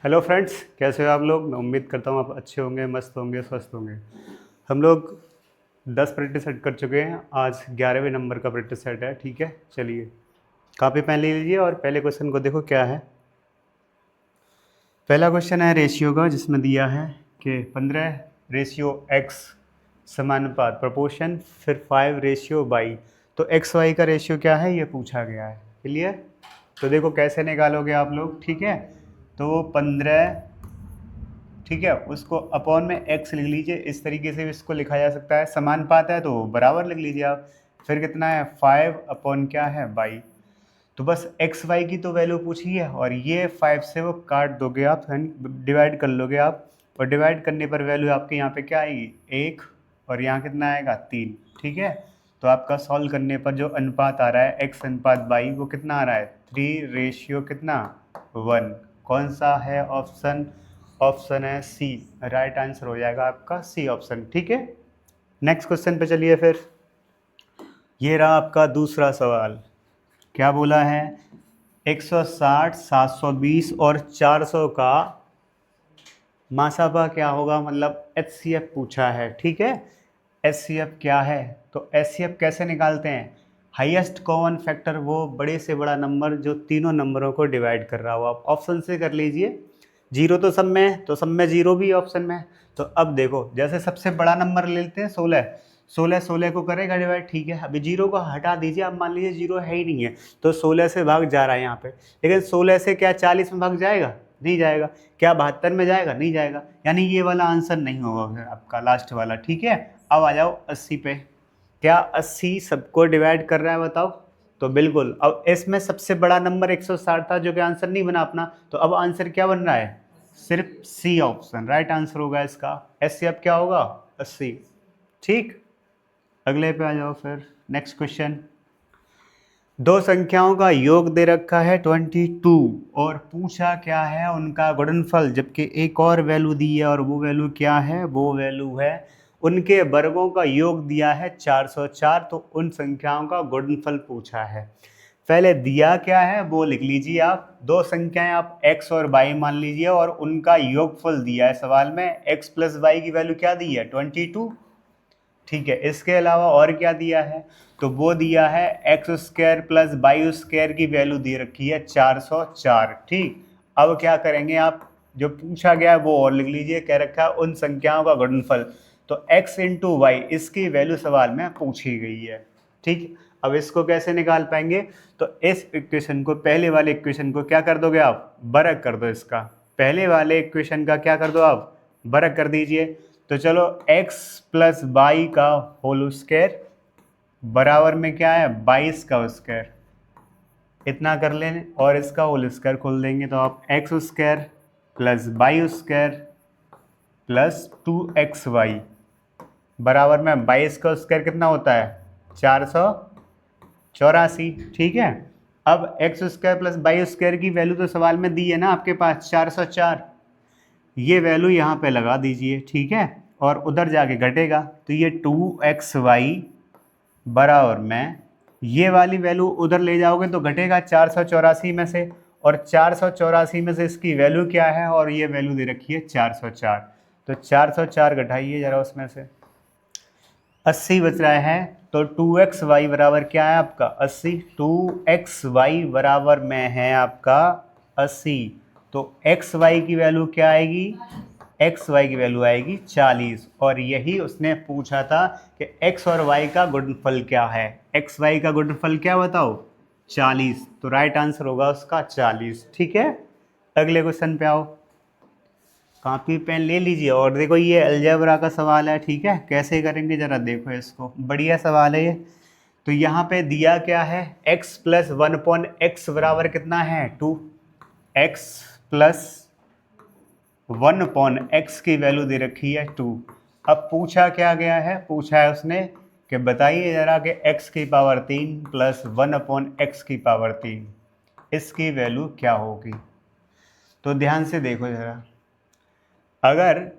Hello friends, कैसे हो आप लोग। मैं उम्मीद करता हूँ आप अच्छे होंगे, मस्त होंगे, स्वस्थ होंगे। हम लोग 10 प्रैक्टिस सेट कर चुके हैं। आज 11वें नंबर का प्रैक्टिस सेट है। ठीक है, चलिए कापी पेन ले लीजिए और पहले क्वेश्चन को देखो क्या है। पहला क्वेश्चन है रेशियो का, जिसमें दिया है कि 15:x समानुपात प्रोपोर्शन, फिर 5:y। तो एक्स वाई का रेशियो क्या है ये पूछा गया है। क्लियर। तो देखो कैसे निकालोगे आप लोग। ठीक है, तो 15, ठीक है, उसको अपॉन में x लिख लीजिए। इस तरीके से भी इसको लिखा जा सकता है। समानुपात है तो बराबर लिख लीजिए आप। फिर कितना है 5 अपॉन क्या है बाई। तो बस एक्स वाई की तो वैल्यू पूछी है और ये 5 से वो काट दोगे आप, डिवाइड कर लोगे आप। और डिवाइड करने पर वैल्यू आपके यहाँ पे क्या आएगी 1, और यहाँ कितना आएगा 3। ठीक है, तो आपका सॉल्व करने पर जो अनुपात आ रहा है x अनुपात बाई वो कितना आ रहा है 3 कितना 1। कौन सा है ऑप्शन? ऑप्शन है सी। राइट आंसर हो जाएगा आपका सी ऑप्शन। ठीक है, नेक्स्ट क्वेश्चन पे चलिए। फिर ये रहा आपका दूसरा सवाल। क्या बोला है 160, 720 और 400 का मासापा क्या होगा, मतलब HCF पूछा है। ठीक है, HCF क्या है? तो HCF कैसे निकालते हैं? हाईएस्ट कॉमन फैक्टर, वो बड़े से बड़ा नंबर जो तीनों नंबरों को डिवाइड कर रहा हो। आप ऑप्शन से कर लीजिए। जीरो तो सब में है, तो सब में जीरो भी ऑप्शन में है। तो अब देखो, जैसे सबसे बड़ा नंबर ले लेते हैं 16। 16 को करेगा डिवाइड। ठीक है, अभी जीरो को हटा दीजिए। अब मान लीजिए जीरो है ही नहीं है, तो 16 से भाग जा रहा है यहाँ पे। लेकिन 16 से क्या 40 में भाग जाएगा? नहीं जाएगा। क्या 72 में जाएगा? नहीं जाएगा। यानी ये वाला आंसर नहीं होगा फिर आपका लास्ट वाला। ठीक है, अब आ जाओ 80 पे। क्या 80 सबको डिवाइड कर रहा है बताओ? तो बिल्कुल। अब इसमें सबसे बड़ा नंबर 160 था जो कि आंसर नहीं बना अपना, तो अब आंसर क्या बन रहा है? सिर्फ सी ऑप्शन राइट आंसर होगा इसका। एस अब क्या होगा 80। ठीक, अगले पे आ जाओ। फिर नेक्स्ट क्वेश्चन। दो संख्याओं का योग दे रखा है 22 और पूछा क्या है उनका गुणनफल, जबकि एक और वैल्यू दी है और वो वैल्यू क्या है? वो वैल्यू है उनके वर्गों का योग दिया है 404। तो उन संख्याओं का गुणनफल पूछा है। पहले दिया क्या है वो लिख लीजिए आप। दो संख्याएं आप x और y मान लीजिए और उनका योगफल दिया है सवाल में। x प्लस वाई की वैल्यू क्या दी है 22। ठीक है, इसके अलावा और क्या दिया है? तो वो दिया है x square plus y square की वैल्यू दे रखी है 404। ठीक, अब क्या करेंगे आप, जो पूछा गया है वो और लिख लीजिए। कह रखा है उन संख्याओं का गुणनफल, तो x इंटू वाई इसकी वैल्यू सवाल में पूछी गई है। ठीक, अब इसको कैसे निकाल पाएंगे? तो इस इक्वेशन को, पहले वाले इक्वेशन को क्या कर दोगे आप? वर्ग कर दो इसका। पहले वाले इक्वेशन का क्या कर दो आप? वर्ग कर दीजिए। तो चलो x प्लस वाई का होल स्क्वायर बराबर में क्या है 22 का स्क्वायर, इतना कर लें और इसका होल स्क्वायर खोल देंगे तो आप x square plus y square plus 2xy बराबर में 22 का स्क्वायर कितना होता है 484। ठीक है, अब x square plus y square की वैल्यू तो सवाल में दी है ना आपके पास 404। ये वैल्यू यहाँ पे लगा दीजिए। ठीक है, और उधर जाके घटेगा तो ये 2xy बराबर में ये वाली वैल्यू उधर ले जाओगे तो घटेगा 484 में से, और 484 में से इसकी वैल्यू क्या है? और ये वैल्यू दे रखी है 404। तो 404 घटाइए जरा उसमें से, 80 बच रहा है। तो 2xy बराबर क्या है आपका 80। 2xy बराबर में है आपका 80। तो xy की वैल्यू क्या आएगी? xy की वैल्यू आएगी 40। और यही उसने पूछा था कि x और y का गुणनफल क्या है। xy का गुणनफल क्या बताओ? 40। तो राइट आंसर होगा उसका 40। ठीक है, अगले क्वेश्चन पे आओ। कॉपी पेन ले लीजिए और देखो ये अलजेब्रा का सवाल है। ठीक है, कैसे करेंगे जरा देखो इसको, बढ़िया सवाल है ये। तो यहाँ पे दिया क्या है x प्लस 1/x बराबर कितना है 2। x प्लस 1/x की वैल्यू दे रखी है 2। अब पूछा क्या गया है? पूछा है उसने कि बताइए जरा कि x की पावर 3 प्लस 1/x की पावर 3 इसकी वैल्यू क्या होगी। तो ध्यान से देखो जरा, अगर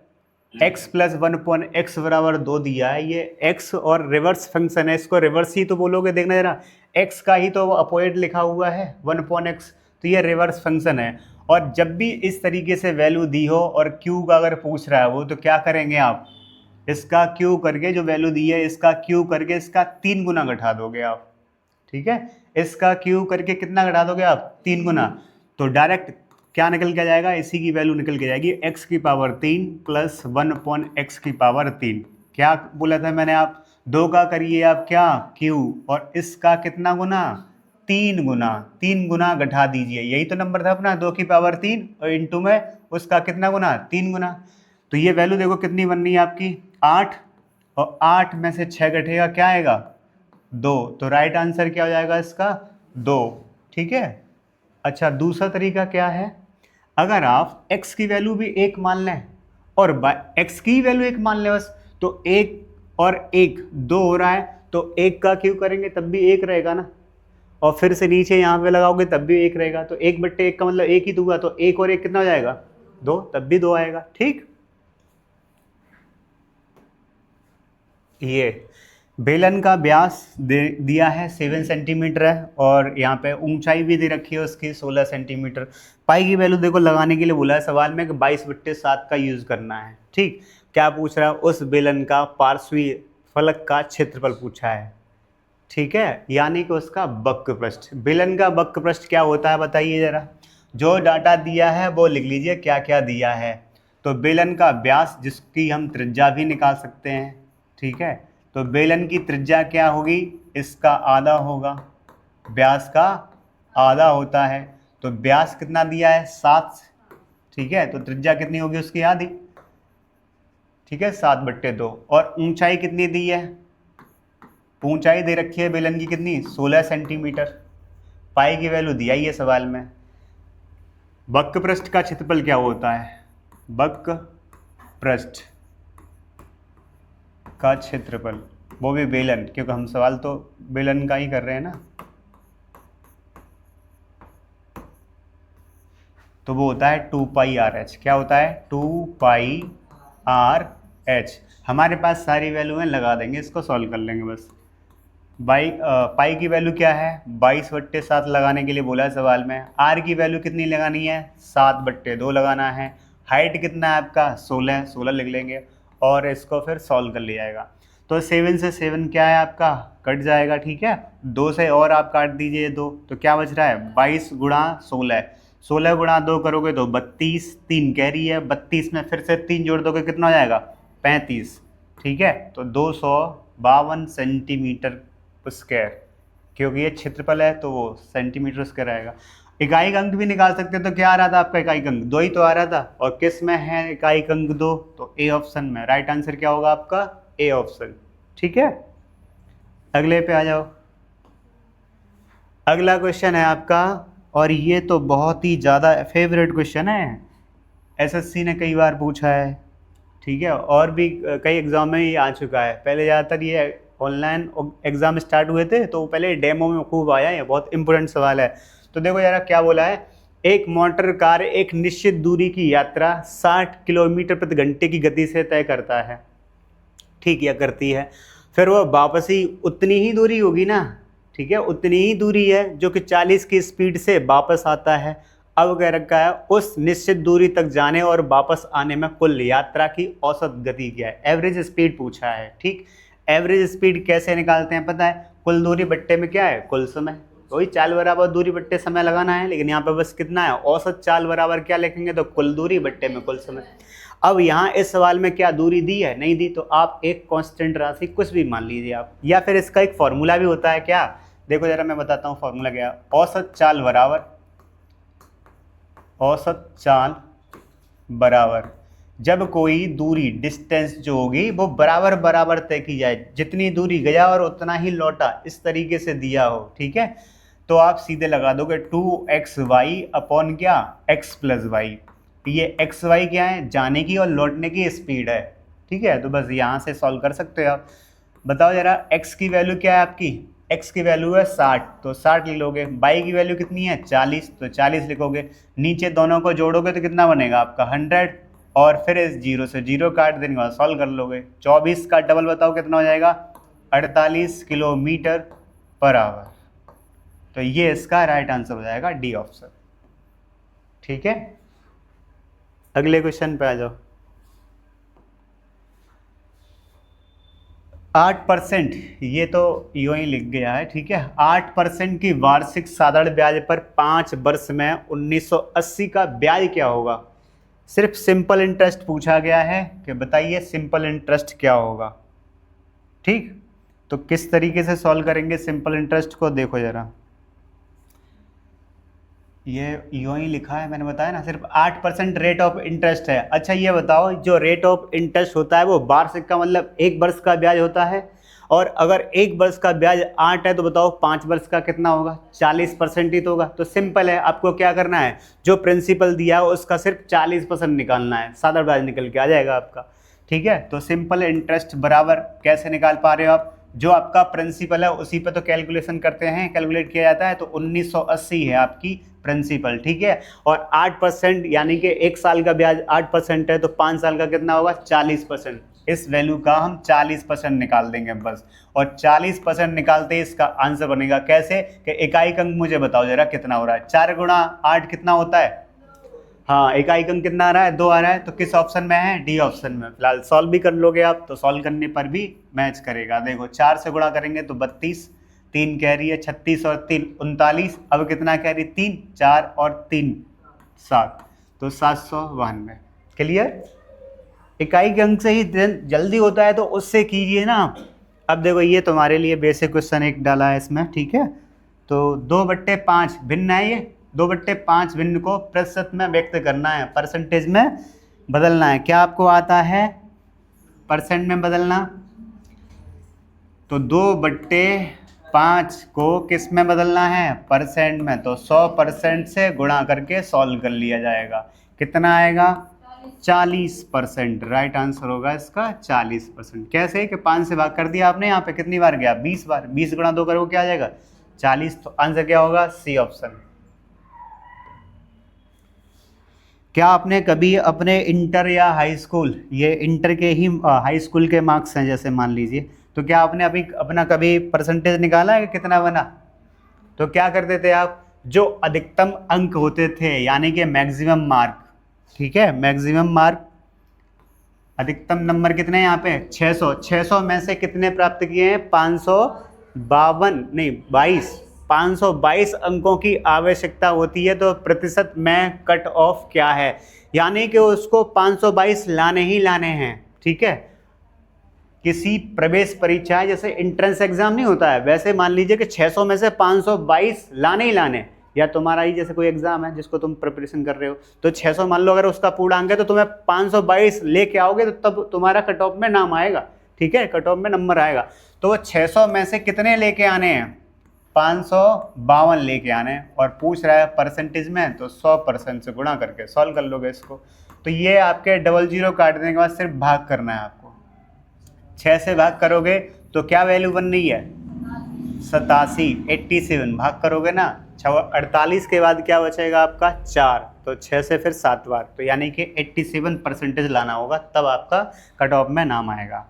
x प्लस 1/x बराबर 2 दिया है, ये x और रिवर्स फंक्शन है, इसको रिवर्स ही तो बोलोगे। देखना जरा, x का ही तो अपोजिट लिखा हुआ है 1/x, तो ये रिवर्स फंक्शन है। और जब भी इस तरीके से वैल्यू दी हो और क्यू का अगर पूछ रहा है वो, तो क्या करेंगे आप, इसका क्यू करके जो वैल्यू दी है इसका क्यू करके इसका 3 गुना घटा दोगे आप, ठीक है। इसका क्यू करके कितना घटा दोगे आप, 3 गुना, तो डायरेक्ट क्या निकल के जाएगा, इसी की वैल्यू निकल के जाएगी x की पावर 3 प्लस 1/x की पावर 3। क्या बोला था मैंने, आप 2 का करिए आप क्या q, और इसका कितना गुना, 3 गुना, 3 गुना घटा दीजिए, यही तो नंबर था अपना 2 की पावर 3 और इंटू में उसका कितना गुना, 3 गुना। तो ये वैल्यू देखो कितनी बन रही है आपकी 8, और 8 में से 6 घटेगा क्या आएगा 2, तो राइट आंसर क्या हो जाएगा इसका 2, ठीक है। अच्छा दूसरा तरीका क्या है, अगर आप x की वैल्यू भी 1 मान लें और x की वैल्यू 1 मान लें बस, तो 1 और 1 2 हो रहा है, तो 1 का क्यू करेंगे तब भी 1 रहेगा ना, और फिर से नीचे यहाँ पे लगाओगे तब भी 1 रहेगा, तो 1/1 का मतलब 1 ही दूंगा, तो 1 और 1 कितना हो जाएगा 2, तब भी 2 आएगा, ठीक। ये बेलन का व्यास दिया है 7 सेंटीमीटर है, और यहाँ पे ऊंचाई भी दे रखी है उसकी 16 सेंटीमीटर। पाई की वैल्यू देखो लगाने के लिए बोला है सवाल में कि 22/7 का यूज़ करना है, ठीक। क्या पूछ रहा है, उस बेलन का पार्श्वीय फलक का क्षेत्रफल पूछा है, ठीक है, यानी कि उसका वक्र पृष्ठ। बेलन का वक्र पृष्ठ क्या होता है बताइए जरा, जो डाटा दिया है वो लिख लीजिए क्या क्या दिया है। तो बेलन का व्यास जिसकी हम त्रिज्या भी निकाल सकते हैं, ठीक है, तो बेलन की त्रिज्या क्या होगी, इसका आधा होगा, व्यास का आधा होता है, तो व्यास कितना दिया है 7, ठीक है, तो त्रिज्या कितनी होगी उसकी आधी, ठीक है 7/2। और ऊंचाई कितनी दी है, ऊंचाई दे रखी है बेलन की कितनी 16 सेंटीमीटर, पाई की वैल्यू दिया ही है सवाल में। वक्र पृष्ठ का क्षेत्रफल क्या होता है, वक्र पृष्ठ का क्षेत्रफल, वो भी बेलन, क्योंकि हम सवाल तो बेलन का ही कर रहे हैं ना, तो वो होता है 2πRh। क्या होता है 2πRh। हमारे पास सारी वैल्यू है, लगा देंगे, इसको सॉल्व कर लेंगे बस। पाई की वैल्यू क्या है 22/7 लगाने के लिए बोला है सवाल में। आर की वैल्यू कितनी लगानी है 7/2 लगाना है। हाइट कितना है आपका 16 लिख लेंगे, और इसको फिर सॉल्व कर लिया जाएगा। तो 7 से 7 क्या है आपका कट जाएगा, ठीक है, 2 से और आप काट दीजिए 2, तो क्या बच रहा है 22 गुणा 16, 16 गुणा 2 करोगे तो 32, 3 कैरी है, 32 में फिर से 3 जोड़ दोगे कितना हो जाएगा 35, ठीक है, तो 252 सेंटीमीटर स्क्वायर, क्योंकि ये क्षेत्रफल है तो वो सेंटीमीटर स्क्वायर आएगा। इकाई अंक भी निकाल सकते हैं, तो क्या आ रहा था आपका इकाई अंक 2 ही तो आ रहा था, और किस में है इकाई अंक 2, तो ए ऑप्शन में। राइट आंसर क्या होगा आपका ए ऑप्शन, ठीक है। अगले पे आ जाओ। अगला क्वेश्चन है आपका, और ये तो बहुत ही ज़्यादा फेवरेट क्वेश्चन है, एसएससी ने कई बार पूछा है, ठीक है, और भी कई एग्जाम में ये आ चुका है। पहले ज़्यादातर ये ऑनलाइन एग्जाम स्टार्ट हुए थे तो पहले डेमो में खूब आया, ये बहुत इंपॉर्टेंट सवाल है। तो देखो जरा क्या बोला है, एक मोटर कार एक निश्चित दूरी की यात्रा 60 किलोमीटर प्रति घंटे की गति से तय करता है, ठीक, या करती है, फिर वो वापसी उतनी ही दूरी होगी ना, ठीक है, उतनी ही दूरी है जो कि 40 की स्पीड से वापस आता है। अब कह रखा है उस निश्चित दूरी तक जाने और वापस आने में कुल यात्रा की औसत गति क्या है, एवरेज स्पीड पूछा है, ठीक। एवरेज स्पीड कैसे निकालते हैं पता है, कुल दूरी बट्टे में क्या है कुल समय, वही चाल बराबर दूरी बट्टे समय लगाना है, लेकिन यहाँ पे बस कितना है औसत चाल बराबर क्या लिखेंगे, तो कुल दूरी बट्टे में कुल समय। अब यहाँ इस सवाल में क्या दूरी दी है नहीं दी, तो आप एक कांस्टेंट राशि कुछ भी मान लीजिए आप, या फिर इसका एक फॉर्मूला भी होता है क्या, देखो जरा मैं बताता हूँ फॉर्मूला क्या, औसत चाल बराबर जब कोई दूरी डिस्टेंस जो होगी वो बराबर बराबर तय की जाए, जितनी दूरी गया और उतना ही लौटा, इस तरीके से दिया हो, ठीक है, तो आप सीधे लगा दोगे 2xy अपॉन क्या x + y। ये xy क्या है जाने की और लौटने की स्पीड है, ठीक है, तो बस यहाँ से सॉल्व कर सकते हो आप। बताओ जरा x की वैल्यू क्या है आपकी, x की वैल्यू है 60, तो 60 लिख लोगे, y की वैल्यू कितनी है 40, तो 40 लिखोगे, नीचे दोनों को जोड़ोगे तो कितना बनेगा आपका 100, और फिर इस 0 से 0 काट देने के बाद सॉल्व कर लोगे। 24 का डबल बताओ कितना हो जाएगा 48 किलोमीटर पर आवर। तो ये इसका राइट आंसर हो जाएगा डी ऑप्शन, ठीक है, अगले क्वेश्चन पे आ जाओ। 8%, ये तो यूं ही लिख गया है, ठीक है। 8% की वार्षिक साधारण ब्याज पर 5 वर्ष में 1980 का ब्याज क्या होगा। सिर्फ सिंपल इंटरेस्ट पूछा गया है कि बताइए सिंपल इंटरेस्ट क्या होगा। ठीक, तो किस तरीके से सॉल्व करेंगे सिंपल इंटरेस्ट को, देखो जरा। ये यूं ही लिखा है, मैंने बताया ना, सिर्फ 8% रेट ऑफ इंटरेस्ट है। अच्छा ये बताओ, जो रेट ऑफ इंटरेस्ट होता है वो वार्षिक का मतलब 1 वर्ष का ब्याज होता है, और अगर 1 वर्ष का ब्याज 8 है तो बताओ 5 वर्ष का कितना होगा, 40% ही तो होगा। तो सिंपल है, आपको क्या करना है, जो प्रिंसिपल दिया है उसका सिर्फ 40% निकालना है, सादा ब्याज निकल के आ जाएगा आपका। ठीक है, तो सिंपल इंटरेस्ट बराबर कैसे निकाल पा रहे हो आप, जो आपका प्रिंसिपल है उसी पे तो कैलकुलेशन करते हैं, कैलकुलेट किया जाता है, तो 1980 है आपकी प्रिंसिपल। ठीक है, और 8% यानी कि 1 साल का ब्याज 8% है, तो 5 साल का कितना होगा, 40%। इस वैल्यू का हम 40% निकाल देंगे बस, और 40% निकालते ही इसका आंसर बनेगा कैसे, कि इकाई अंक मुझे बताओ जरा कितना हो रहा है, 4 गुणा 8 कितना होता है, हाँ इकाई अंक कितना आ रहा है, 2 आ रहा है, तो किस ऑप्शन में है, डी ऑप्शन में। फिलहाल सॉल्व भी कर लोगे आप, तो सॉल्व करने पर भी मैच करेगा। देखो 4 से गुणा करेंगे तो 32, 3 कह रही है 36 और 3 39, अब कितना कह रही, 3 4 और 3 7, तो 792। क्लियर, इकाई के अंक से ही जल्दी होता है तो उससे कीजिए ना। अब देखो ये तुम्हारे लिए बेसिक क्वेश्चन एक डाला है इसमें, ठीक है। तो 2/5 भिन्न है, ये 2/5 भिन्न को प्रतिशत में व्यक्त करना है, परसेंटेज में बदलना है। क्या आपको आता है परसेंट में बदलना, तो 2/5 को किस में बदलना है, परसेंट में, तो 100% से गुणा करके सॉल्व कर लिया जाएगा। कितना आएगा, 40%। राइट आंसर होगा इसका 40%। कैसे कि 5 से भाग कर दिया आपने, यहाँ पे कितनी बार गया, 20 बार, 20 गुणा 2 करोगे क्या आ जाएगा, 40। तो आंसर क्या होगा, सी ऑप्शन। क्या आपने कभी अपने इंटर या हाई स्कूल, ये इंटर के ही हाई स्कूल के मार्क्स हैं जैसे मान लीजिए, तो क्या आपने अभी अपना कभी परसेंटेज निकाला है कि कितना बना। तो क्या करते थे आप, जो अधिकतम अंक होते थे यानी कि मैक्सिमम मार्क, ठीक है, मैक्सिमम मार्क, अधिकतम नंबर कितने हैं यहाँ पे 600, 600 में से कितने प्राप्त किए हैं, 552 नहीं 22, 522 अंकों की आवश्यकता होती है। तो प्रतिशत में कट ऑफ क्या है, यानी कि उसको 522 लाने ही लाने हैं। ठीक है, किसी प्रवेश परीक्षा जैसे एंट्रेंस एग्जाम नहीं होता है, वैसे मान लीजिए कि 600 में से 522 लाने ही लाने, या तुम्हारा ही जैसे कोई एग्जाम है जिसको तुम प्रिपरेशन कर रहे हो, तो 600 मान लो अगर उसका पूर्णांक है तो तुम्हें 522 लेके आओगे तो तब तुम्हारा कट ऑफ में नाम आएगा। ठीक है, कट ऑफ में नंबर आएगा। तो वो 600 में से कितने लेके आने हैं, 552 लेके आने हैं, और पूछ रहा है परसेंटेज में, तो 100% से गुणा करके सॉल्व कर लोगे इसको। तो ये आपके 00 काट देने के बाद सिर्फ भाग करना है आपको, 6 से भाग करोगे तो क्या वैल्यू बन रही है, 87, 87 भाग करोगे ना, 48 के बाद क्या बचेगा आपका 4, तो 6 से फिर 7 बार, तो यानी कि 87% लाना होगा, तब आपका कट ऑफ में नाम आएगा।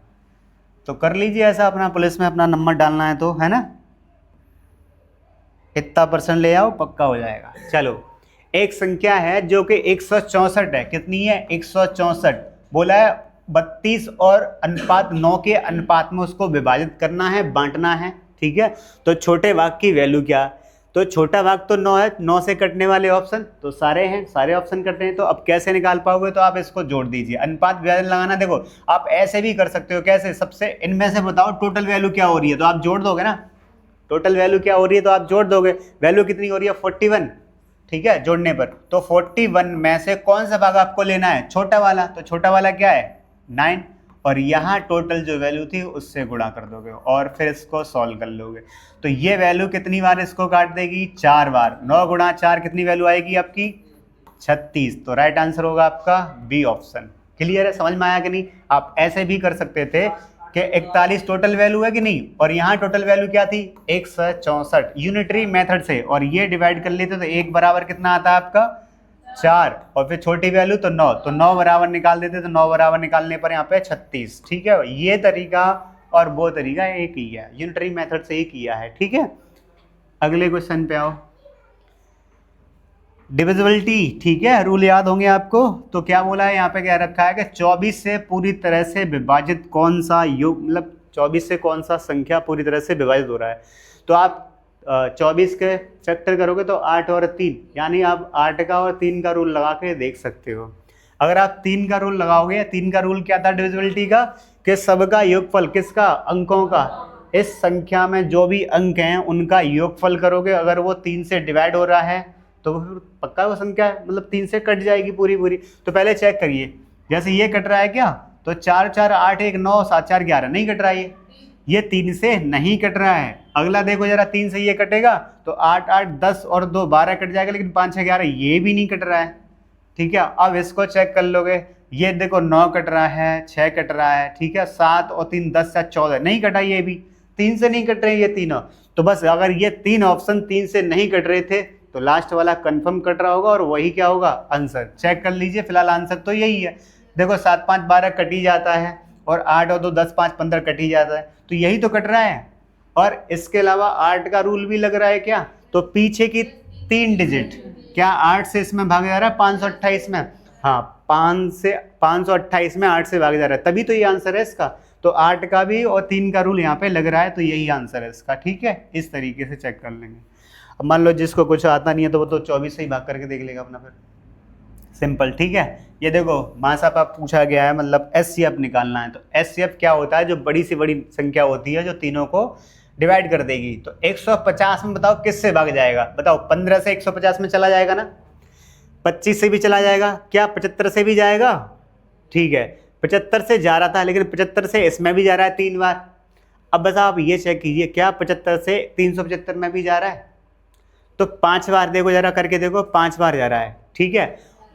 तो कर लीजिए ऐसा, अपना पुलिस में अपना नंबर डालना है तो, है ना, इतना % ले आओ पक्का हो जाएगा। चलो, एक संख्या है जो कि 164 है, कितनी है 164, बोला है 32 और अनुपात 9 के अनुपात में उसको विभाजित करना है, बांटना है। ठीक है, तो छोटे भाग की वैल्यू क्या, तो छोटा भाग तो 9 है, 9 से कटने वाले ऑप्शन तो सारे हैं, सारे ऑप्शन कटते हैं। तो अब कैसे निकाल पाओगे, तो आप इसको जोड़ दीजिए, अनुपात विभाजन लगाना। देखो आप ऐसे भी कर सकते हो, कैसे, सबसे इनमें से बताओ टोटल वैल्यू क्या हो रही है, तो आप जोड़ दोगे ना, टोटल वैल्यू क्या हो रही है तो आप जोड़ दोगे, वैल्यू कितनी हो रही है 41। ठीक है, जोड़ने पर तो 41 में से कौन सा भाग आपको लेना है, छोटा वाला, तो छोटा वाला क्या है 9, और यहाँ टोटल जो वैल्यू थी उससे गुणा कर दोगे और फिर इसको सॉल्व कर लोगे। तो ये वैल्यू कितनी बार इसको काट देगी, 4 बार, 9 गुणा 4 कितनी वैल्यू आएगी आपकी 36। तो राइट आंसर होगा आपका बी ऑप्शन। क्लियर है, समझ में आया कि नहीं। आप ऐसे भी कर सकते थे कि 41 टोटल वैल्यू है कि नहीं, और यहाँ टोटल वैल्यू क्या थी 164, यूनिटरी मेथड से, और ये डिवाइड कर लेते तो 1 बराबर कितना आता है आपका 4, और फिर छोटी वैल्यू तो 9, तो 9 बराबर निकाल देते, तो 9 बराबर निकालने पर यहाँ पे 36। ठीक है, ये तरीका और वो तरीका एक ही है, यूनिटरी मेथड से ही किया है। ठीक है, अगले क्वेश्चन पे आओ। डिविजिबिलिटी, ठीक है, रूल याद होंगे आपको। तो क्या बोला है यहाँ पे, क्या रखा है कि 24 से पूरी तरह से विभाजित कौन सा योग, मतलब 24 से कौन सा संख्या पूरी तरह से विभाजित हो रहा है। तो आप 24 के फैक्टर करोगे तो 8 और 3, यानी आप 8 का और 3 का रूल लगा के देख सकते हो। अगर आप 3 का रूल लगाओगे, 3 का रूल क्या था डिविजिबिलिटी का, कि सबका योगफल, किसका, अंकों का, इस संख्या में जो भी अंक हैं उनका योगफल करोगे, अगर वो 3 से डिवाइड हो रहा है तो फिर पक्का वो संख्या मतलब 3 से कट जाएगी पूरी पूरी। तो पहले चेक करिए, जैसे ये कट रहा है क्या, तो 4 4 8 1 9 7 4 11, नहीं कट रहा है ये 3 से नहीं कट रहा है। अगला देखो जरा, 3 से ये कटेगा तो 8 8 10 और 2 12 कट जाएगा, लेकिन 5 6 11 ये भी नहीं कट रहा है। ठीक है, अब इसको चेक कर लोगे, ये देखो 9 कट रहा है, 6 कट रहा है, ठीक है, 7 और 3 10 7 14 नहीं कटा, ये भी 3 से नहीं कट रहे ये तीनों। तो बस अगर ये 3 ऑप्शन 3 से नहीं कट रहे थे तो लास्ट वाला कंफर्म कट रहा होगा और वही क्या होगा, आंसर। चेक कर लीजिए, फिलहाल आंसर तो यही है। देखो 7 5 12 कट ही जाता है, और 8 और 2 10 5 15 कट ही जाता है, तो यही तो कट रहा है। और इसके अलावा 8 का रूल भी लग रहा है क्या, तो पीछे की 3 डिजिट, क्या 8 से इसमें भाग जा रहा है 528 में, हाँ 5 से 528 में 8 से भाग जा रहा है, तभी तो ये आंसर है इसका। तो 8 का भी और 3 का रूल यहाँ पे लग रहा है, तो यही आंसर है इसका। ठीक है, इस तरीके से चेक कर लेंगे। अब मान लो जिसको कुछ आता नहीं है तो वो तो 24 से ही भाग करके देख लेगा अपना, फिर सिंपल। ठीक है, ये देखो माँ साहब आप पूछा गया है, मतलब एचसीएफ निकालना है। तो एचसीएफ क्या होता है, जो बड़ी से बड़ी संख्या होती है जो तीनों को डिवाइड कर देगी। तो 150 में बताओ किससे भाग जाएगा, बताओ 15 से 150 में चला जाएगा ना, 25 से भी चला जाएगा, क्या 75 से भी जाएगा, ठीक है 75 से जा रहा था, लेकिन 75 से इसमें भी जा रहा है 3 बार। अब बस आप ये चेक कीजिए, क्या 75 से 375 में भी जा रहा है, तो 5 बार देखो जरा करके देखो, 5 बार जा रहा है। ठीक है,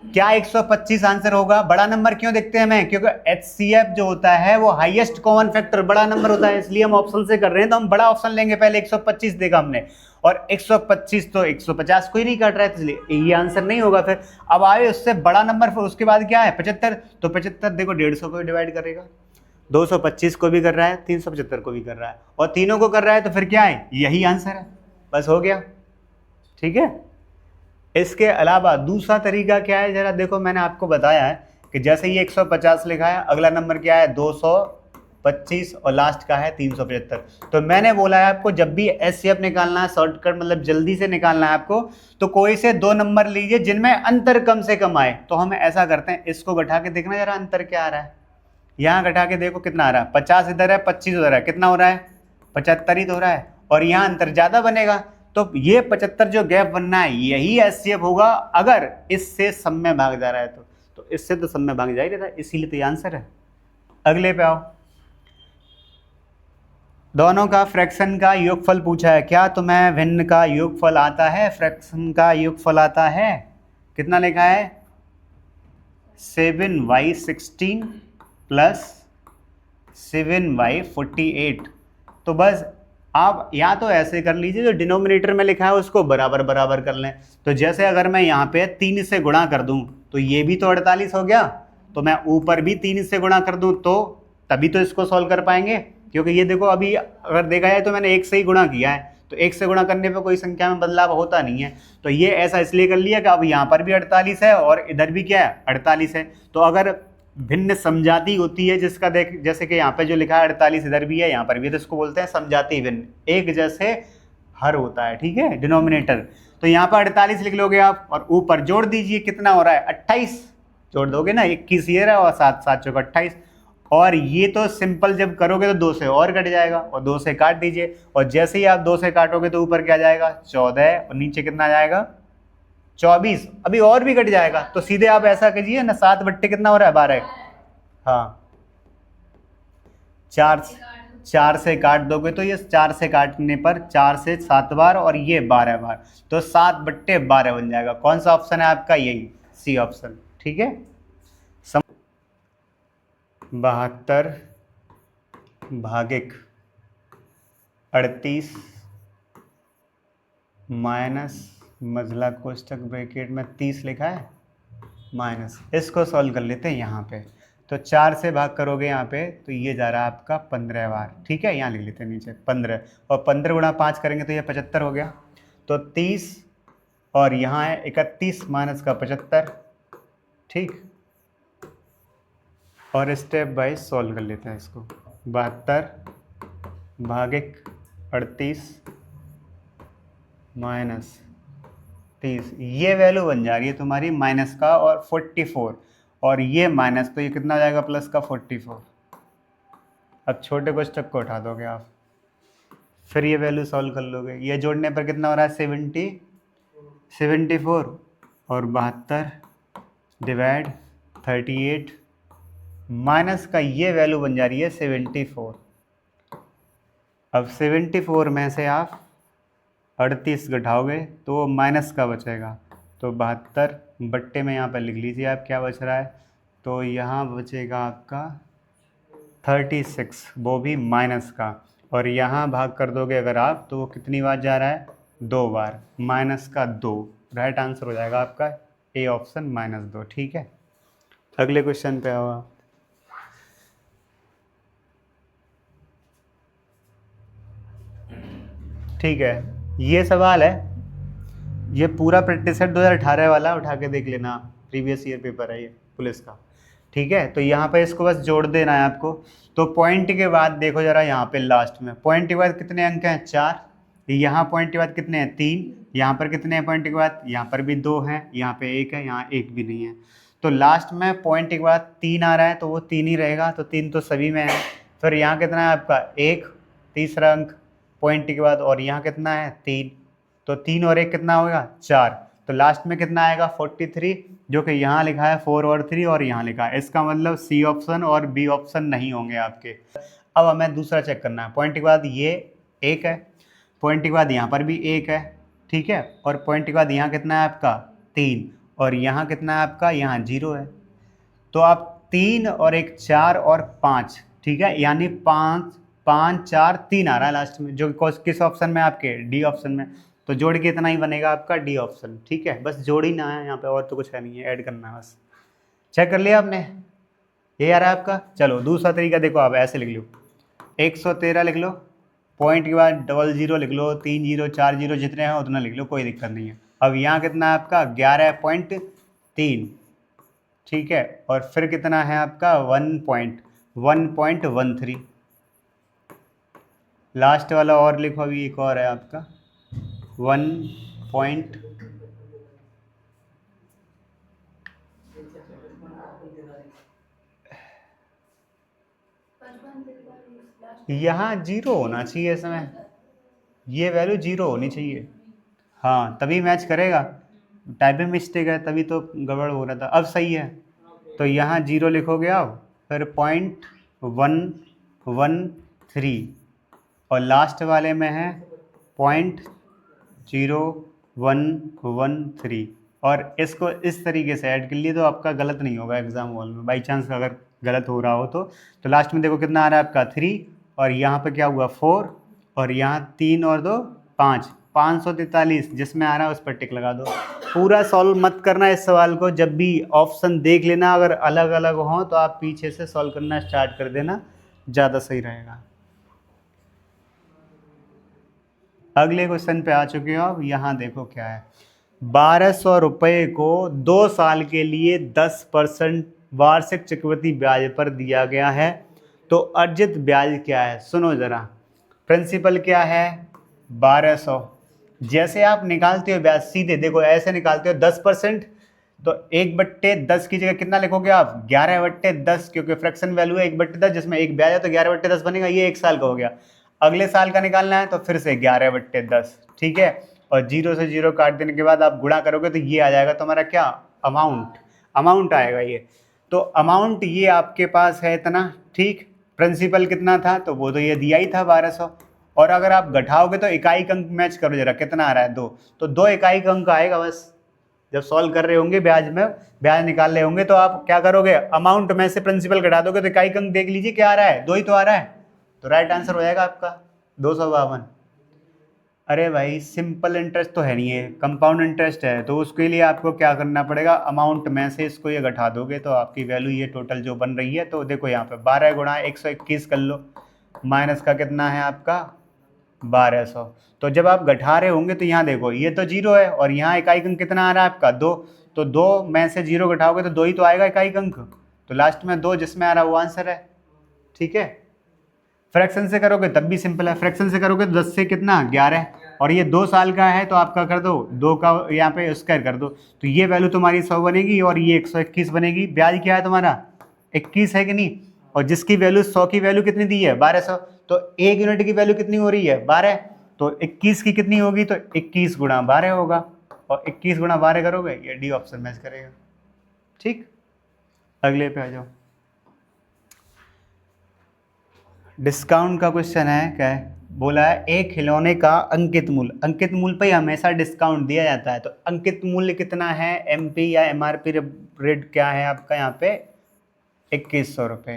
क्या 125 आंसर होगा। बड़ा नंबर क्यों देखते हैं हमें, क्योंकि एचसीएफ जो होता है वो हाईएस्ट कॉमन फैक्टर बड़ा नंबर होता है, इसलिए हम ऑप्शन से कर रहे हैं। तो हम बड़ा ऑप्शन लेंगे, पहले 125 देखा हमने, और 125 तो 150 कोई नहीं काट रहा है, इसलिए ये आंसर नहीं होगा। फिर अब आए उससे बड़ा नंबर, फिर उसके बाद क्या है 75, तो 75 देखो 150 को डिवाइड करेगा, 225 को भी कर रहा है, 375 को भी कर रहा है, और तीनों को कर रहा है, तो फिर क्या है, यही आंसर है, बस हो गया। ठीक है, इसके अलावा दूसरा तरीका क्या है, जरा देखो मैंने आपको बताया है कि जैसे ये 150 लिखा है, अगला नंबर क्या है 225, और लास्ट का है 375। तो मैंने बोला है आपको जब भी एचसीएफ निकालना है, शॉर्टकट मतलब जल्दी से निकालना है आपको, तो कोई से 2 नंबर लीजिए जिनमें अंतर कम से कम आए। तो हम ऐसा करते हैं, इसको घटा के देखना जरा अंतर क्या आ रहा है, यहाँ घटा के देखो कितना आ रहा है, 50 इधर है 25 उधर है, कितना हो रहा है 75 ही तो हो रहा है, और यहाँ अंतर ज्यादा बनेगा। तो ये 75 जो गैप बनना है यही एचसीएफ होगा, अगर इससे सब में भाग जा रहा है तो इससे तो सब में भाग जा ही रहता है, इसीलिए तो ये आंसर है। अगले पे आओ, दोनों का फ्रैक्शन का योगफल पूछा है, क्या तुम्हें भिन्न का योगफल आता है, फ्रैक्शन का योगफल आता है, कितना लिखा है 7y16 प्लस 7y48। तो बस आप या तो ऐसे कर लीजिए, जो डिनोमिनेटर में लिखा है उसको बराबर बराबर कर लें। तो जैसे अगर मैं यहाँ पे 3 से गुणा कर दूं तो ये भी तो 48 हो गया, तो मैं ऊपर भी 3 से गुणा कर दूं तो तभी तो इसको सॉल्व कर पाएंगे। क्योंकि ये देखो अभी अगर देखा जाए तो मैंने 1 से ही गुणा किया है, तो 1 से गुणा करने पे कोई संख्या में बदलाव होता नहीं है। तो ये ऐसा इसलिए कर लिया कि अब यहाँ पर भी 48 है और इधर भी क्या है 48 है। तो अगर भिन्न समजाती होती है, जिसका देख जैसे कि यहाँ पे जो लिखा है 48 इधर भी है यहाँ पर भी है, तो इसको बोलते हैं समजाती भिन्न, एक जैसे हर होता है। ठीक है, डिनोमिनेटर। तो यहाँ पर 48 लिख लोगे आप, और ऊपर जोड़ दीजिए, कितना हो रहा है 28, जोड़ दोगे ना 21 ये रहा, और 7 7 चौक 28, और ये तो सिंपल जब करोगे तो 2 से और कट जाएगा, और 2 से काट दीजिए, और जैसे ही आप 2 से काटोगे तो ऊपर क्या जाएगा 14, और नीचे कितना जाएगा 24, अभी और भी कट जाएगा। तो सीधे आप ऐसा कीजिए ना, 7 बट्टे कितना हो रहा है 12, हाँ 4 से काट दोगे तो ये 4 से काटने पर 4 से 7 बार और ये 12 बार, तो 7 बट्टे 12 बन जाएगा। कौन सा ऑप्शन है आपका, यही सी ऑप्शन। ठीक है, 72 भागिक 38 माइनस मझला कोष्ठक ब्रैकेट में 30 लिखा है माइनस, इसको सॉल्व कर लेते हैं यहाँ पे। तो 4 से भाग करोगे यहाँ पे तो ये जा रहा है आपका 15 बार। ठीक है, यहाँ लिख लेते हैं नीचे 15, और 15 गुणा 5 करेंगे तो ये 75 हो गया। तो 30 और यहाँ है 31 माइनस का 75, ठीक। और स्टेप बाय सॉल्व कर लेते हैं इसको। 72 भागिक 38 माइनस 30, ये वैल्यू बन जा रही है तुम्हारी माइनस का और 44, और ये माइनस, तो ये कितना हो जाएगा प्लस का 44। अब छोटे क्वेश्चन को उठा दोगे आप, फिर ये वैल्यू सॉल्व कर लोगे। ये जोड़ने पर कितना हो रहा है 74, और 72 डिवाइड 38 माइनस का ये वैल्यू बन जा रही है 74। अब 74 में से आप 38 घटाओगे तो वो माइनस का बचेगा, तो 72 बट्टे में यहाँ पर लिख लीजिए आप क्या बच रहा है, तो यहाँ बचेगा आपका 36, वो भी माइनस का। और यहाँ भाग कर दोगे अगर आप, तो वो कितनी बार जा रहा है, 2 बार, माइनस का 2। राइट आंसर हो जाएगा आपका ए ऑप्शन -2, ठीक है। अगले क्वेश्चन पे आओ आप। ठीक है, ये सवाल है, ये पूरा प्रैक्टिस सेट 2018 वाला उठा के देख लेना, प्रीवियस ईयर पेपर है ये पुलिस का, ठीक है। तो यहाँ पे इसको बस जोड़ देना है आपको। तो पॉइंट के बाद देखो जरा, यहाँ पे लास्ट में पॉइंट के बाद कितने अंक हैं, 4। यहाँ पॉइंट के बाद कितने हैं, 3। यहाँ पर कितने हैं पॉइंट के बाद, यहाँ पर भी 2 हैं, यहाँ पे 1 है, यहाँ 1 भी नहीं है। तो लास्ट में पॉइंट के बाद 3 आ रहा है, तो वो 3 ही रहेगा, तो 3 तो सभी में है। फिर यहाँ कितना है आपका 1, तीसरा अंक पॉइंट के बाद, और यहाँ कितना है 3, तो 3 और 1 कितना होगा 4। तो लास्ट में कितना आएगा 43, जो कि यहाँ लिखा है 4 और 3, और यहाँ लिखा है, इसका मतलब सी ऑप्शन और बी ऑप्शन नहीं होंगे आपके। अब हमें दूसरा चेक करना है। पॉइंट के बाद ये 1 है, पॉइंट के बाद यहाँ पर भी 1 है, ठीक है, और पॉइंट के बाद यहाँ कितना है आपका 3, और यहाँ कितना है आपका, यहाँ 0 है। तो आप 3 और 1 4 और 5, ठीक है, यानी 5 5 4 3 आ रहा है लास्ट में, जो किस ऑप्शन में आपके, डी ऑप्शन में। तो जोड़ के इतना ही बनेगा आपका डी ऑप्शन, ठीक है। बस जोड़ ही ना है यहाँ पे, और तो कुछ है नहीं है, ऐड करना है बस। चेक कर लिया आपने, ये आ रहा है आपका। चलो दूसरा तरीका देखो, आप ऐसे लिख लो, 113 लिख लो, पॉइंट के बाद 00 लिख लो, 3 0 4 0 जितने हैं उतना लिख लो, कोई दिक्कत नहीं है। अब यहाँ कितना है आपका 11.3, ठीक है, और फिर कितना है आपका 1.13। लास्ट वाला और लिखो, अभी एक और है आपका 1. यहाँ 0 होना चाहिए इसमें, ये वैल्यू 0 होनी चाहिए, हाँ तभी मैच करेगा। टाइपिंग मिस्टेक है तभी तो गड़बड़ हो रहा था, अब सही है। तो यहाँ 0 लिखोगे आप, फिर 0.113, और लास्ट वाले में है 0.0113, और इसको इस तरीके से ऐड कर लिए तो आपका गलत नहीं होगा एग्जाम हॉल में, बाई चांस अगर गलत हो रहा हो तो लास्ट में देखो कितना आ रहा है आपका 3, और यहाँ पे क्या हुआ 4, और यहाँ 3 और 2 5, 543, जिसमें आ रहा है उस पर टिक लगा दो। पूरा सॉल्व मत करना इस सवाल को, जब भी ऑप्शन देख लेना अगर अलग अलग हो तो आप पीछे से सॉल्व करना स्टार्ट कर देना, ज़्यादा सही रहेगा। अगले क्वेश्चन पे आ चुके हो आप, यहाँ देखो क्या है, 1200 रुपये को 2 साल के लिए 10% वार्षिक चक्रवृद्धि ब्याज पर दिया गया है, तो अर्जित ब्याज क्या है। सुनो जरा, प्रिंसिपल क्या है 1200, जैसे आप निकालते हो ब्याज सीधे देखो ऐसे निकालते हो 10%, तो 1/10 की जगह कितना लिखोगे आप 11/10, क्योंकि फ्रैक्शन वैल्यू है 1/10, जिसमें एक ब्याज है तो 11/10 बनेगा, ये 1 साल का हो गया। अगले साल का निकालना है तो फिर से 11/10, ठीक है, और 0 से 0 काट देने के बाद आप गुणा करोगे तो ये आ जाएगा तुम्हारा क्या, अमाउंट आएगा ये। तो अमाउंट ये आपके पास है इतना, ठीक। प्रिंसिपल कितना था, तो वो तो ये दिया ही था 1200, और अगर आप घटाओगे तो इकाई अंक मैच करो जरा, कितना आ रहा है 2, तो 2 इकाई अंक आएगा बस। जब सॉल्व कर रहे होंगे ब्याज में, ब्याज निकाल रहे होंगे तो आप क्या करोगे, अमाउंट में से प्रिंसिपल घटा दोगे तो इकाई अंक देख लीजिए क्या आ रहा है, 2 ही तो आ रहा है, तो राइट आंसर हो जाएगा आपका 252। अरे भाई सिंपल इंटरेस्ट तो है नहीं है, कंपाउंड इंटरेस्ट है, तो उसके लिए आपको क्या करना पड़ेगा, अमाउंट में से इसको ये घटा दोगे तो आपकी वैल्यू ये टोटल जो बन रही है, तो देखो यहाँ पे 12 गुणा 121 कर लो, माइनस का कितना है आपका 1200। तो जब आप घटा रहे होंगे तो यहाँ देखो ये तो 0 है और यहाँ इकाई अंक कितना आ रहा है आपका 2, तो 2 में से 0 घटाओगे तो 2 ही तो आएगा इकाई अंक, तो लास्ट में 2 जिसमें आ रहा है वो आंसर है। ठीक है, फ्रैक्शन से करोगे तब भी सिंपल है, फ्रैक्शन से करोगे तो 10 से कितना 11, और ये 2 साल का है तो आपका कर दो 2 का यहाँ पे स्क्वायर कर दो, तो ये वैल्यू तुम्हारी 100 बनेगी और ये 121 बनेगी। ब्याज क्या है तुम्हारा 21 है कि नहीं, और जिसकी वैल्यू 100 की वैल्यू कितनी दी है 1200, तो 1 यूनिट की वैल्यू कितनी हो रही है 12, तो 21 की कितनी होगी, तो 21 गुणा 12 होगा, और 21 गुणा 12 करोगे ये डी ऑप्शन मैच करेगा। ठीक, अगले पे आ जाओ। डिस्काउंट का क्वेश्चन है, क्या है बोला है एक खिलौने का अंकित मूल्य, अंकित मूल्य पे हमेशा डिस्काउंट दिया जाता है, तो अंकित मूल्य कितना है, एमपी या एमआरपी रेट क्या है आपका यहाँ पे 2100 रुपये,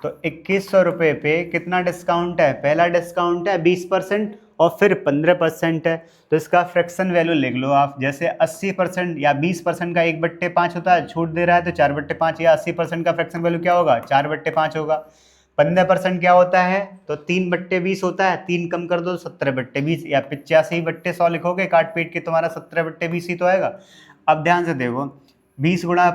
तो 2100 रुपये पे कितना डिस्काउंट है, पहला डिस्काउंट है 20% और फिर 15% है, तो इसका फ्रैक्शन वैल्यू लिख लो आप, जैसे 80% या 20% का 1/5 होता है, छूट दे रहा है तो 4/5, या 80% का फ्रैक्शन वैल्यू क्या होगा 4/5 होगा। 15% क्या होता है, तो 3/20 होता है, 3 कम कर दो 17/20, या 85/100 लिखोगे काट पीट के तुम्हारा 17/20 ही तो आएगा। अब ध्यान से देखो 20 गुणा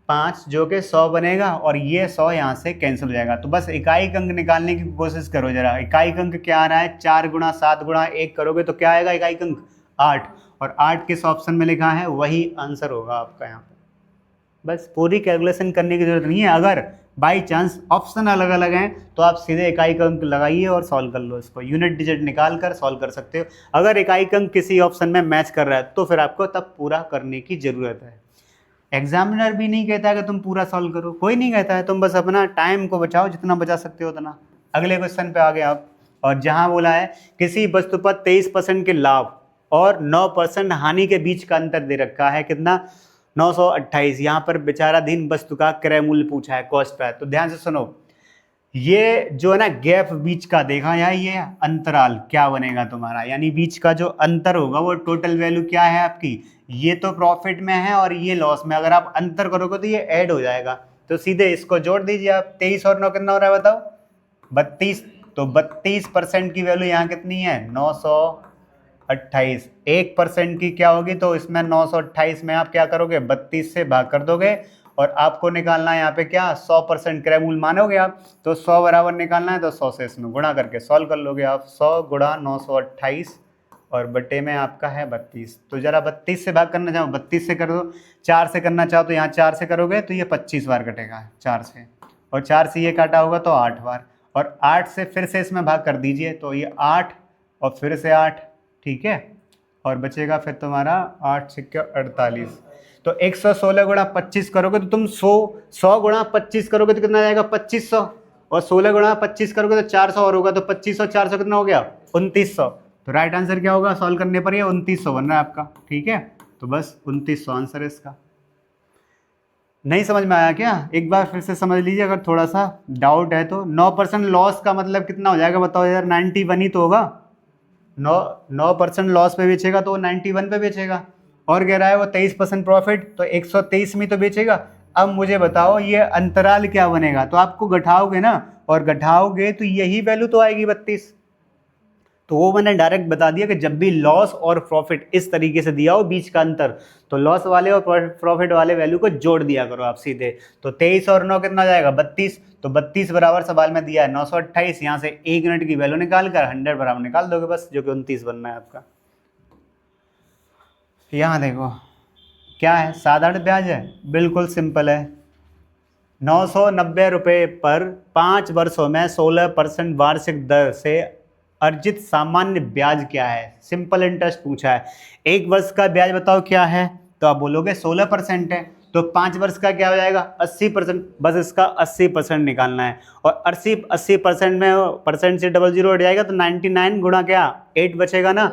5 जो कि 100 बनेगा, और ये 100 यहाँ से कैंसिल हो जाएगा, तो बस इकाई अंक निकालने की कोशिश करो जरा। इकाई अंक क्या आ रहा है, 4 गुणा 7 गुणा 1 करोगे तो क्या आएगा इकाई अंक 8, और 8 किस ऑप्शन में लिखा है वही आंसर होगा आपका यहाँ पे। बस पूरी कैलकुलेशन करने की जरूरत नहीं है, अगर बाई चांस ऑप्शन अलग अलग हैं तो आप सीधे इकाई अंक लगाइए और सॉल्व कर लो इसको, यूनिट डिजिट निकाल कर सॉल्व कर सकते हो। अगर इकाई अंक किसी ऑप्शन में मैच कर रहा है तो फिर आपको तब पूरा करने की जरूरत है। एग्जामिनर भी नहीं कहता है कि तुम पूरा सॉल्व करो, कोई नहीं कहता है, तुम बस अपना टाइम को बचाओ, जितना बचा सकते हो उतना। अगले क्वेश्चन पे आ गए आप, और जहां बोला है किसी वस्तु पर 23% के लाभ और 9% हानि के बीच का अंतर दे रखा है, कितना 928। यहाँ पर विचाराधीन वस्तु का क्रय मूल्य पूछा है, कॉस्ट प्राइस। तो ध्यान से सुनो, ये जो है ना गैप बीच का देखा या ये अंतराल क्या बनेगा तुम्हारा, यानी बीच का जो अंतर होगा वो टोटल वैल्यू क्या है आपकी, ये तो प्रॉफिट में है और ये लॉस में, अगर आप अंतर करोगे तो ये ऐड हो जाएगा, तो सीधे इसको जोड़ दीजिए आप। 23 और 9 कितना हो रहा है बताओ 32, तो 32% की वैल्यू यहाँ कितनी है 928, 1% की क्या होगी, तो इसमें 928 में आप क्या करोगे 32 से भाग कर दोगे, और आपको निकालना है यहाँ पे क्या 100% क्रय मूल्य मानोगे आप, तो 100 बराबर निकालना है तो 100 से इसमें गुणा करके सॉल्व कर लोगे आप, 100 गुणा 928 और बटे में आपका है 32। तो जरा 32 से भाग करना चाहो 32 से कर दो, 4 से करना चाहो तो यहाँ 4 से करोगे तो ये 25 बार कटेगा 4 से, और 4 से ये काटा होगा तो 8 बार, और 8 से फिर से इसमें भाग कर दीजिए तो ये 8 और फिर से 8, ठीक है, और बचेगा फिर तुम्हारा 8 × 48, तो 116 गुणा 25 करोगे तो तुम 100 गुणा 25 करोगे तो कितना जाएगा 2500, और 16 गुणा 25 करोगे तो 400 और होगा, तो 2500 400 कितना हो गया 2900। तो राइट आंसर क्या होगा सॉल्व करने पर, ये 2900 बन रहा है आपका, ठीक है, तो बस 2900 आंसर है इसका। नहीं समझ में आया क्या, एक बार फिर से समझ लीजिए अगर थोड़ा सा डाउट है तो। 9% लॉस का मतलब कितना हो जाएगा बताओ यार, 91 ही तो होगा, 9% लॉस पे बेचेगा तो वो 91 पे बेचेगा, और कह रहा है वो 23% प्रॉफिट तो 123 में तो बेचेगा। अब मुझे बताओ ये अंतराल क्या बनेगा, तो आपको घटाओगे ना, और घटाओगे तो यही वैल्यू तो आएगी 32, तो वो मैंने डायरेक्ट बता दिया कि जब भी लॉस और प्रॉफिट इस तरीके से दिया हो बीच का अंतर, तो लॉस वाले और प्रॉफिट वाले वैल्यू को जोड़ दिया करो आप सीधे, तो 23 और 9 कितना जाएगा 32, तो 32 बराबर सवाल में दिया है 928, यहाँ से 1 यूनिट की वैल्यू निकाल कर 100 बराबर निकाल दोगे बस, जो कि 29 बनना है आपका। यहाँ देखो क्या है, साधारण ब्याज है, बिल्कुल सिंपल है, 990 रुपये पर 5 वर्षों में 16% वार्षिक दर से अर्जित सामान्य ब्याज क्या है, सिंपल इंटरेस्ट पूछा है। 1 वर्ष का ब्याज बताओ क्या है, तो आप बोलोगे 16% है, तो 5 वर्ष का क्या हो जाएगा 80%, बस इसका 80% निकालना है, और 80% में परसेंट से 00 हट जाएगा तो 99 गुणा क्या 8 बचेगा ना,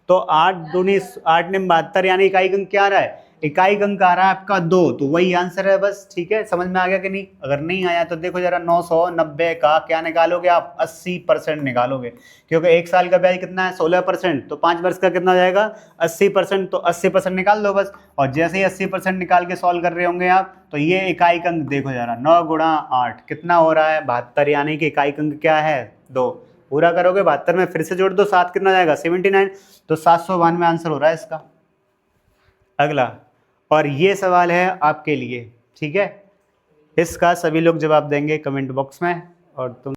तो 8 दूनी 8 ने 72, यानी इकाई अंक क्या आ रहा है, इकाई अंक आ रहा है आपका 2, तो वही आंसर है बस, ठीक है। समझ में आ गया कि नहीं, अगर नहीं आया तो देखो जरा 990 का क्या निकालोगे आप 80% निकालोगे, क्योंकि 1 साल का ब्याज कितना है 16%, तो 5 वर्ष का कितना हो जाएगा 80%, तो 80% निकाल दो बस, और जैसे ही 80% निकाल के सॉल्व कर रहे होंगे आप, तो ये इकाई अंक देखो जरा 9 गुणा 8 कितना हो रहा है 72, यानी कि इकाई अंक क्या है 2, पूरा करोगे 72 में फिर से जोड़ दो, 7 कितना जाएगा 79, तो 792 आंसर हो रहा है इसका। अगला, और ये सवाल है आपके लिए, ठीक है, इसका सभी लोग जवाब देंगे कमेंट बॉक्स में। और तुम